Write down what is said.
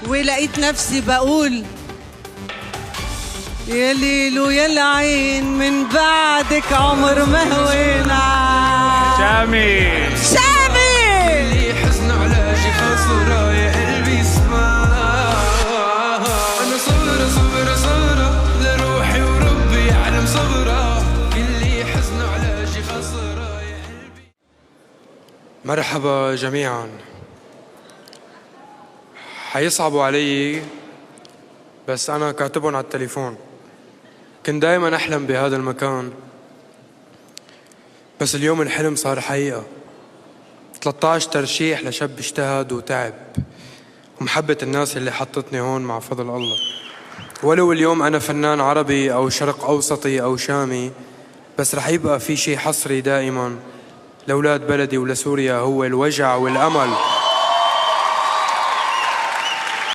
ولقيت نفسي بقول يا ليل ويا العين من بعدك عمر ما هوينا. شامي شامي حزن على شي خسرة يا قلبي اسمع. أنا صبرة صبرة صبرة لروحي وربي يعلم صبرة. كل حزن على شي خسرة يا قلبي. مرحبا جميعا. حيصعبوا علي بس أنا كاتبهم على التليفون. كنت دايما أحلم بهذا المكان بس اليوم الحلم صار حقيقة. 13 ترشيح لشاب اجتهد وتعب ومحبة الناس اللي حطتني هون مع فضل الله. ولو اليوم أنا فنان عربي أو شرق أوسطي أو شامي بس رح يبقى في شي حصري دائما لأولاد بلدي ولسوريا، هو الوجع والأمل.